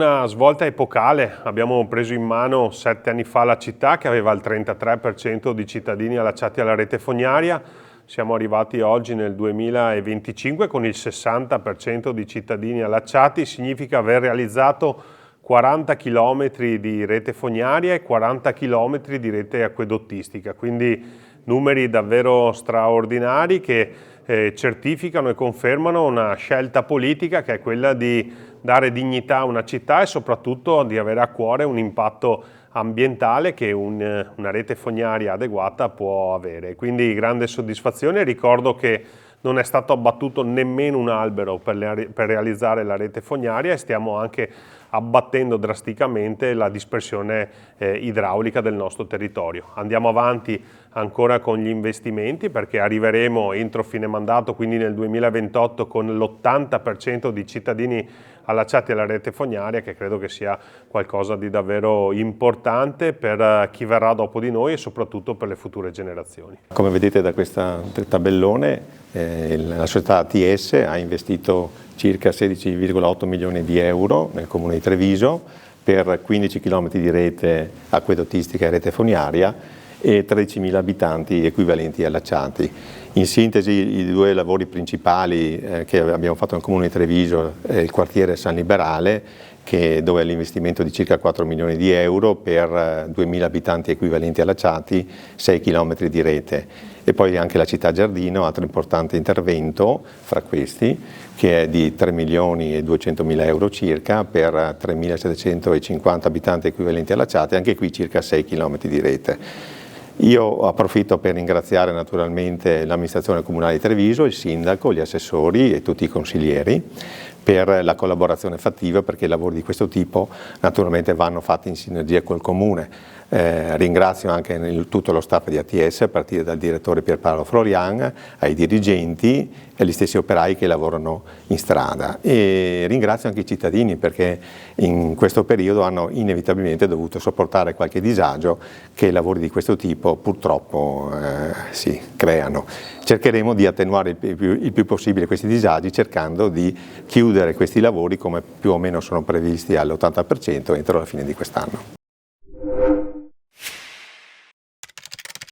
Una svolta epocale, abbiamo preso in mano 7 anni fa la città che aveva il 33% di cittadini allacciati alla rete fognaria, siamo arrivati oggi nel 2025 con il 60% di cittadini allacciati, significa aver realizzato 40 km di rete fognaria e 40 km di rete acquedottistica, quindi numeri davvero straordinari che certificano e confermano una scelta politica che è quella di dare dignità a una città e soprattutto di avere a cuore un impatto ambientale che una rete fognaria adeguata può avere. Quindi grande soddisfazione, ricordo che non è stato abbattuto nemmeno un albero per realizzare la rete fognaria e stiamo anche abbattendo drasticamente la dispersione idraulica del nostro territorio. Andiamo avanti ancora con gli investimenti perché arriveremo entro fine mandato, quindi nel 2028, con l'80% di cittadini allacciati alla rete fognaria, che credo che sia qualcosa di davvero importante per chi verrà dopo di noi e soprattutto per le future generazioni. Come vedete da questo tabellone, la società ATS ha investito circa 16,8 milioni di euro nel comune di Treviso per 15 km di rete acquedottistica e rete fognaria e 13.000 abitanti equivalenti allacciati. In sintesi, i due lavori principali che abbiamo fatto nel comune di Treviso è il quartiere San Liberale, dove è l'investimento di circa 4 milioni di euro per 2.000 abitanti equivalenti allacciati, 6 km di rete. E poi anche la città Giardino, altro importante intervento fra questi, che è di 3 milioni e 200 mila euro circa per 3.750 abitanti equivalenti allacciati, anche qui circa 6 km di rete. Io approfitto per ringraziare naturalmente l'amministrazione comunale di Treviso, il sindaco, gli assessori e tutti i consiglieri per la collaborazione fattiva, perché lavori di questo tipo naturalmente vanno fatti in sinergia col comune. Ringrazio anche tutto lo staff di ATS, a partire dal direttore Pierpaolo Florian, ai dirigenti e agli stessi operai che lavorano in strada, e ringrazio anche i cittadini perché in questo periodo hanno inevitabilmente dovuto sopportare qualche disagio che lavori di questo tipo purtroppo si creano. Cercheremo di attenuare il più possibile questi disagi, cercando di chiudere questi lavori come più o meno sono previsti all'80% entro la fine di quest'anno.